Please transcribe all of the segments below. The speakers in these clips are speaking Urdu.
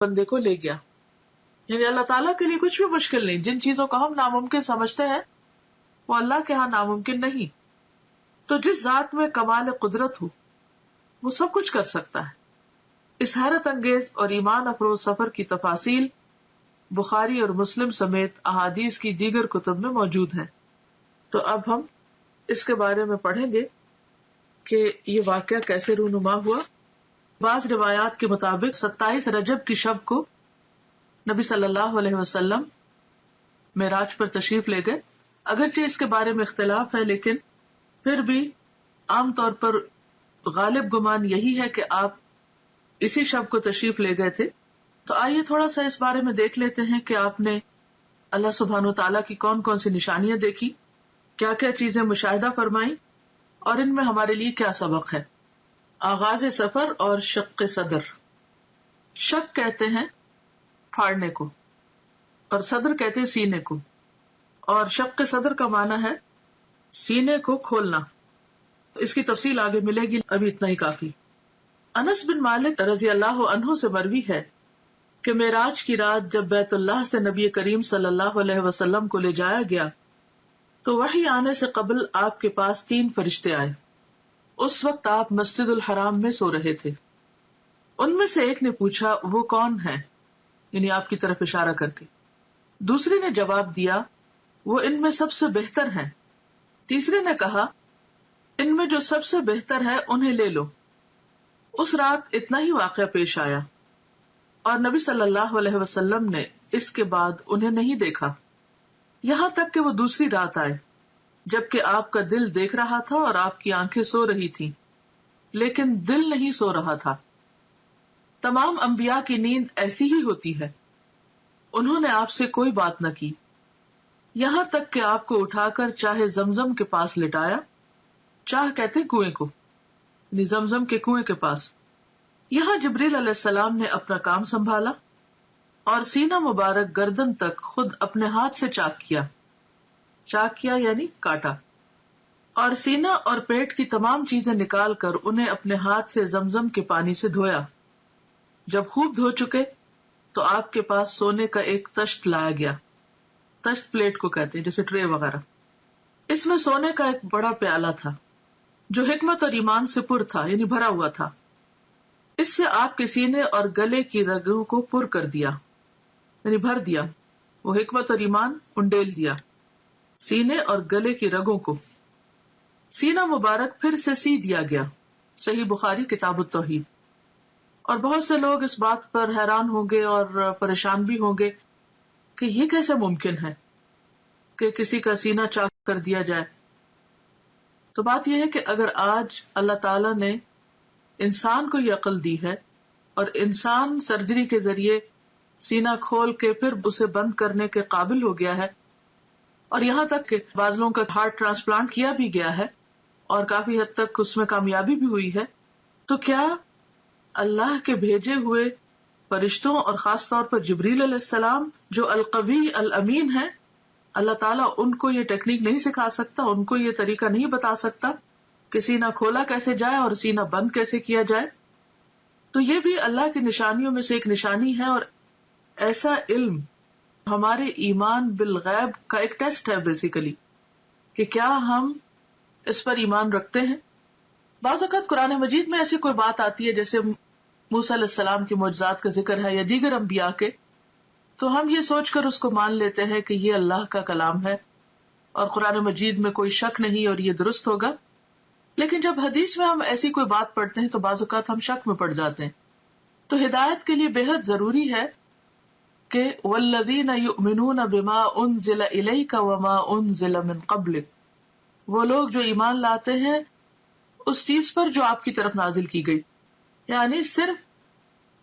بندے کو لے گیا. یعنی اللہ تعالیٰ کے لیے کچھ بھی مشکل نہیں. جن چیزوں کو ہم ناممکن سمجھتے ہیں وہ اللہ کے ہاں ناممکن نہیں. تو جس ذات میں کمال قدرت ہو وہ سب کچھ کر سکتا ہے. اس حیرت انگیز اور ایمان افروز سفر کی تفاصیل بخاری اور مسلم سمیت احادیث کی دیگر کتب میں موجود ہیں. تو اب ہم اس کے بارے میں پڑھیں گے کہ یہ واقعہ کیسے رونما ہوا. بعض روایات کے مطابق 27 رجب کی شب کو نبی صلی اللہ علیہ وسلم معراج پر تشریف لے گئے. اگرچہ اس کے بارے میں اختلاف ہے لیکن پھر بھی عام طور پر غالب گمان یہی ہے کہ آپ اسی شب کو تشریف لے گئے تھے. تو آئیے تھوڑا سا اس بارے میں دیکھ لیتے ہیں کہ آپ نے اللہ سبحانہ و تعالیٰ کی کون کون سی نشانیاں دیکھی، کیا کیا چیزیں مشاہدہ فرمائیں اور ان میں ہمارے لیے کیا سبق ہے. آغاز سفر اور شق صدر. شق کہتے ہیں پھاڑنے کو اور صدر کہتے ہیں سینے کو، اور شق صدر کا معنی ہے سینے کو کھولنا. اس کی تفصیل آگے ملے گی، ابھی اتنا ہی کافی. انس بن مالک رضی اللہ عنہ سے مروی ہے کہ معراج کی رات جب بیت اللہ سے نبی کریم صلی اللہ علیہ وسلم کو لے جایا گیا تو وحی آنے سے قبل آپ کے پاس 3 فرشتے آئے. اس وقت آپ مسجد الحرام میں سو رہے تھے. ان میں سے ایک نے پوچھا وہ کون ہے، یعنی آپ کی طرف اشارہ کر کے. دوسرے نے جواب دیا وہ ان میں سب سے بہتر ہیں. تیسرے نے کہا ان میں جو سب سے بہتر ہے انہیں لے لو. اس رات اتنا ہی واقعہ پیش آیا اور نبی صلی اللہ علیہ وسلم نے اس کے بعد انہیں نہیں دیکھا یہاں تک کہ وہ دوسری رات آئے جبکہ آپ کا دل دیکھ رہا تھا اور آپ کی آنکھیں سو رہی تھیں لیکن دل نہیں سو رہا تھا. تمام انبیاء کی نیند ایسی ہی ہوتی ہے. انہوں نے آپ سے کوئی بات نہ کی یہاں تک کہ آپ کو اٹھا کر چاہے زمزم کے پاس لٹایا. چاہ کہتے کنویں کو، یعنی زمزم کے کنویں کے پاس. یہاں جبریل علیہ السلام نے اپنا کام سنبھالا اور سینہ مبارک گردن تک خود اپنے ہاتھ سے چاک کیا. چاک کیا یعنی کاٹا، اور سینہ اور پیٹ کی تمام چیزیں نکال کر انہیں اپنے ہاتھ سے زمزم کے پانی سے دھویا. جب خوب دھو چکے تو آپ کے پاس سونے کا ایک تشت لایا گیا. تشت پلیٹ کو کہتے ہیں جیسے ٹرے وغیرہ. اس میں سونے کا ایک بڑا پیالہ تھا جو حکمت اور ایمان سے پر تھا، یعنی بھرا ہوا تھا. اس سے آپ کے سینے اور گلے کی رگوں کو پر کر دیا، یعنی بھر دیا. وہ حکمت اور ایمان انڈیل دیا سینے اور گلے کی رگوں کو. سینہ مبارک پھر سے سی دیا گیا. صحیح بخاری کتاب التوحید. اور بہت سے لوگ اس بات پر حیران ہوں گے اور پریشان بھی ہوں گے کہ یہ کیسے ممکن ہے کہ کسی کا سینہ چاک کر دیا جائے. تو بات یہ ہے کہ اگر آج اللہ تعالیٰ نے انسان کو یہ عقل دی ہے اور انسان سرجری کے ذریعے سینہ کھول کے پھر اسے بند کرنے کے قابل ہو گیا ہے، اور یہاں تک کہ بعض لوگوں کا ہارٹ ٹرانسپلانٹ کیا بھی گیا ہے اور کافی حد تک اس میں کامیابی بھی ہوئی ہے، تو کیا اللہ کے بھیجے ہوئے فرشتوں اور خاص طور پر جبریل علیہ السلام جو القوی الامین ہے، اللہ تعالیٰ ان کو یہ ٹیکنیک نہیں سکھا سکتا، ان کو یہ طریقہ نہیں بتا سکتا کہ سینہ کھولا کیسے جائے اور سینہ بند کیسے کیا جائے؟ تو یہ بھی اللہ کی نشانیوں میں سے ایک نشانی ہے، اور ایسا علم ہمارے ایمان بالغیب کا ایک ٹیسٹ ہے بیسیکلی، کہ کیا ہم اس پر ایمان رکھتے ہیں. بعض اوقات قرآن مجید میں ایسی کوئی بات آتی ہے جیسے موسیٰ علیہ السلام کے معجزات کا ذکر ہے یا دیگر انبیاء کے، تو ہم یہ سوچ کر اس کو مان لیتے ہیں کہ یہ اللہ کا کلام ہے اور قرآن مجید میں کوئی شک نہیں اور یہ درست ہوگا. لیکن جب حدیث میں ہم ایسی کوئی بات پڑھتے ہیں تو بعض اوقات ہم شک میں پڑ جاتے ہیں. تو ہدایت کے لیے بے حد ضروری ہے کہ والذین یؤمنون بما انزل الیک وما انزل من قبلک، وہ لوگ جو ایمان لاتے ہیں اس چیز پر جو آپ کی طرف نازل کی گئی. یعنی صرف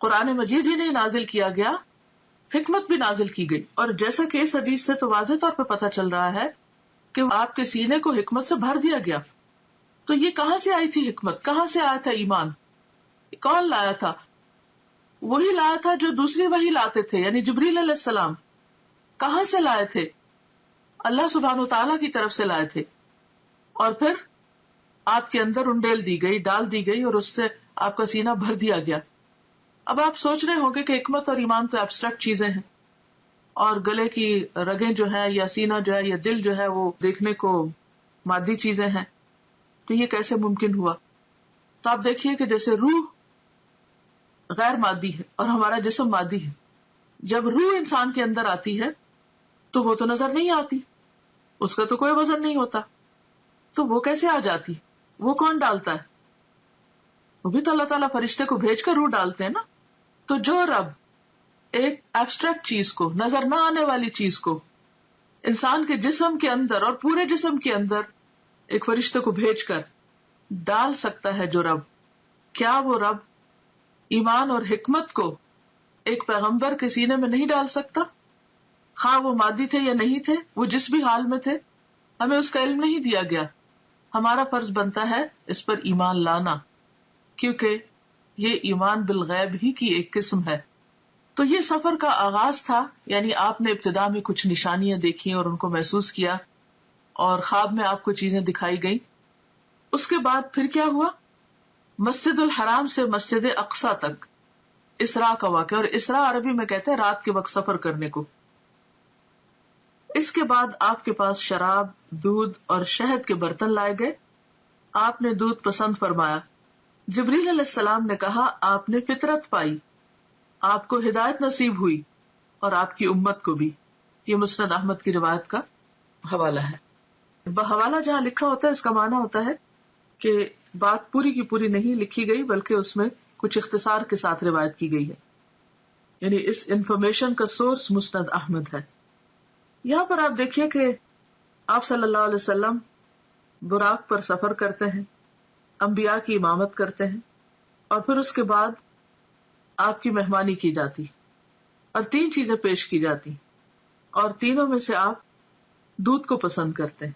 قرآن مجید ہی نہیں نازل کیا گیا، حکمت بھی نازل کی گئی. اور جیسا کہ اس حدیث سے تو واضح طور پہ پتہ چل رہا ہے کہ آپ کے سینے کو حکمت سے بھر دیا گیا. تو یہ کہاں سے آئی تھی حکمت، کہاں سے آیا تھا ایمان، کون لایا تھا؟ وہی لایا تھا جو دوسری وحی لاتے تھے، یعنی جبریل علیہ السلام. کہاں سے لائے تھے؟ اللہ سبحانہ وتعالیٰ کی طرف سے لائے تھے، اور پھر آپ کے اندر انڈیل دی گئی، ڈال دی گئی، اور اس سے آپ کا سینہ بھر دیا گیا. اب آپ سوچ رہے ہوں گے کہ حکمت اور ایمان تو ایبسٹریکٹ چیزیں ہیں، اور گلے کی رگیں جو ہے یا سینہ جو ہے یا دل جو ہے وہ دیکھنے کو مادی چیزیں ہیں، تو یہ کیسے ممکن ہوا؟ تو آپ دیکھیے کہ جیسے روح غیر مادی ہے اور ہمارا جسم مادی ہے، جب روح انسان کے اندر آتی ہے تو وہ تو نظر نہیں آتی، اس کا تو کوئی وزن نہیں ہوتا، تو وہ کیسے آ جاتی؟ وہ کون ڈالتا ہے؟ وہ بھی تو اللہ تعالیٰ فرشتے کو بھیج کر روح ڈالتے ہیں نا۔ تو جو رب ایک ایبسٹریکٹ چیز کو، نظر نہ آنے والی چیز کو انسان کے جسم کے اندر اور پورے جسم کے اندر ایک فرشتے کو بھیج کر ڈال سکتا ہے، جو رب، کیا وہ رب ایمان اور حکمت کو ایک پیغمبر کے سینے میں نہیں ڈال سکتا؟ خواہ وہ مادی تھے یا نہیں تھے، وہ جس بھی حال میں تھے، ہمیں اس کا علم نہیں دیا گیا، ہمارا فرض بنتا ہے اس پر ایمان لانا، کیونکہ یہ ایمان بالغیب ہی کی ایک قسم ہے۔ تو یہ سفر کا آغاز تھا، یعنی آپ نے ابتدا میں کچھ نشانیاں دیکھی اور ان کو محسوس کیا، اور خواب میں آپ کو چیزیں دکھائی گئیں۔ اس کے بعد پھر کیا ہوا؟ مسجد الحرام سے مسجد اقصی تک اسراء کا واقعہ، اور اسراء عربی میں کہتے ہیں رات کے وقت سفر کرنے کو۔ اس کے بعد آپ کے پاس شراب، دودھ اور شہد کے برتن لائے گئے، آپ نے دودھ پسند فرمایا۔ جبریل علیہ السلام نے کہا آپ نے فطرت پائی، آپ کو ہدایت نصیب ہوئی، اور آپ کی امت کو بھی۔ یہ مسند احمد کی روایت کا حوالہ ہے۔ بحوالہ جہاں لکھا ہوتا ہے اس کا معنی ہوتا ہے کہ بات پوری کی پوری نہیں لکھی گئی، بلکہ اس میں کچھ اختصار کے ساتھ روایت کی گئی ہے، یعنی اس انفارمیشن کا سورس مسند احمد ہے۔ یہاں پر آپ دیکھیے کہ آپ صلی اللہ علیہ وسلم براق پر سفر کرتے ہیں، انبیاء کی امامت کرتے ہیں، اور پھر اس کے بعد آپ کی مہمانی کی جاتی اور 3 چیزیں پیش کی جاتی، اور تینوں میں سے آپ دودھ کو پسند کرتے ہیں۔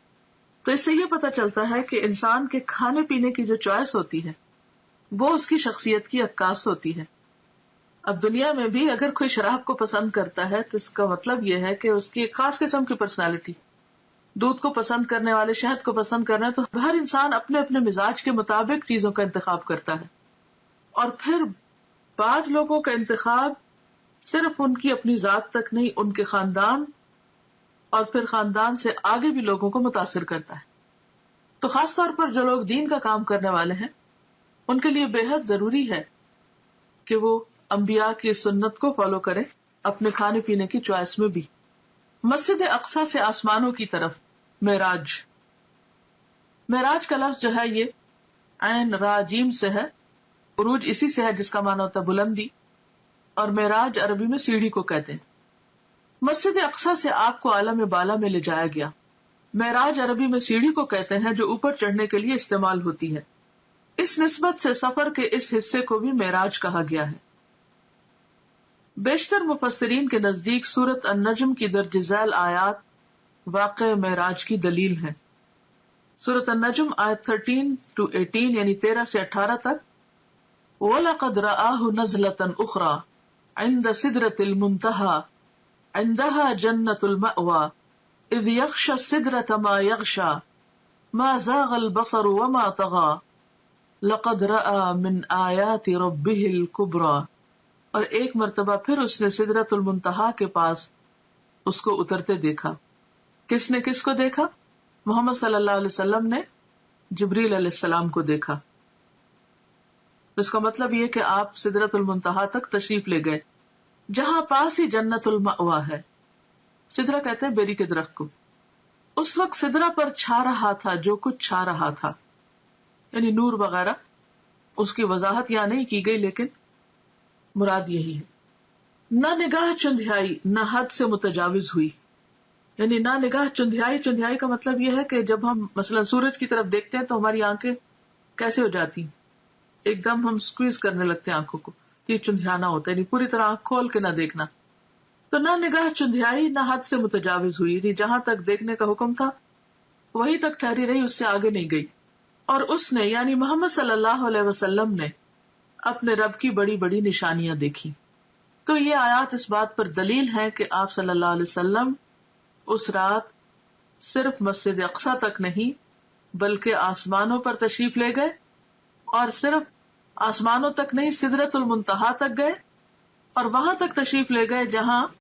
تو اس سے یہ پتہ چلتا ہے کہ انسان کے کھانے پینے کی جو چوائس ہوتی ہے وہ اس کی شخصیت کی عکاس ہوتی ہے۔ اب دنیا میں بھی اگر کوئی شراب کو پسند کرتا ہے تو اس کا مطلب یہ ہے کہ اس کی ایک خاص قسم کی پرسنالٹی، دودھ کو پسند کرنے والے شہد کو پسند کرنا، تو ہر انسان اپنے اپنے مزاج کے مطابق چیزوں کا انتخاب کرتا ہے۔ اور پھر بعض لوگوں کا انتخاب صرف ان کی اپنی ذات تک نہیں، ان کے خاندان اور پھر خاندان سے آگے بھی لوگوں کو متاثر کرتا ہے۔ تو خاص طور پر جو لوگ دین کا کام کرنے والے ہیں ان کے لیے بے حد ضروری ہے کہ وہ انبیاء کی سنت کو فالو کریں اپنے کھانے پینے کی چوائس میں بھی۔ مسجد اقصی سے آسمانوں کی طرف معراج، معراج کا لفظ جو ہے یہ عین را جیم سے ہے، عروج اسی سے ہے جس کا معنی ہوتا ہے بلندی، اور معراج عربی میں سیڑھی کو کہتے ہیں۔ مسجد اقصی سے آپ کو عالم بالا میں لے جایا گیا۔ معراج عربی میں سیڑھی کو کہتے ہیں جو اوپر چڑھنے کے لیے استعمال ہوتی ہے۔ اس نسبت سے سفر کے اس حصے کو بھی معراج کہا گیا ہے۔ بیشتر مفسرین کے نزدیک سورۃ النجم کی درج ذیل آیات واقع معراج کی دلیل ہیں۔ سورۃ النجم آیت 13-18 یعنی 13 سے 18 تک، وَلَقَدْ رَآهُ نَزْلَةً أُخْرَى عِنْدَ سِدْرَةِ الْمُنْتَهَى عِنْدَهَا جَنَّةُ الْمَأْوَى إِذْ يَغْشَى السِّدْرَةَ مَا يَغْشَى مَا زَاغَ الْبَصَرُ وَمَا طَغَى لَقَدْ رَأَى مِنْ آيَاتِ رَبِّهِ الْكُبْرَى۔ اور ایک مرتبہ پھر اس نے سدرۃ المنتہا کے پاس اس کو اترتے دیکھا۔ کس نے کس کو دیکھا؟ محمد صلی اللہ علیہ وسلم نے جبریل علیہ السلام کو دیکھا۔ اس کا مطلب یہ کہ آپ سدرۃ المنتہا تک تشریف لے گئے، جہاں پاس ہی جنت المأوا ہے۔ سدرہ کہتے ہیں بیری کے درخت کو۔ اس وقت سدرہ پر چھا رہا تھا جو کچھ چھا رہا تھا، یعنی نور وغیرہ۔ اس کی وضاحت یہاں نہیں کی گئی، لیکن مراد یہی ہے۔ نہ نگاہ چندھیائی نہ حد سے متجاوز ہوئی، یعنی نہ نگاہ چندھیائی۔ چندھیائی کا مطلب یہ ہے کہ جب ہم مثلا سورج کی طرف دیکھتے ہیں تو ہماری آنکھیں کیسے ہو جاتی، ایک دم ہم سکویز کرنے لگتے ہیں آنکھوں کو، یہ چندھیانا ہوتا ہے، یعنی پوری طرح آنکھ کھول کے نہ دیکھنا۔ تو نہ نگاہ چندھیائی نہ حد سے متجاوز ہوئی، یعنی جہاں تک دیکھنے کا حکم تھا وہیں تک ٹھہری رہی، اس سے آگے نہیں گئی۔ اور اس نے یعنی محمد صلی اللہ علیہ وسلم نے اپنے رب کی بڑی بڑی نشانیاں دیکھی۔ تو یہ آیات اس بات پر دلیل ہے کہ آپ صلی اللہ علیہ وسلم اس رات صرف مسجد اقصی تک نہیں بلکہ آسمانوں پر تشریف لے گئے، اور صرف آسمانوں تک نہیں سدرۃ المنتہا تک گئے، اور وہاں تک تشریف لے گئے جہاں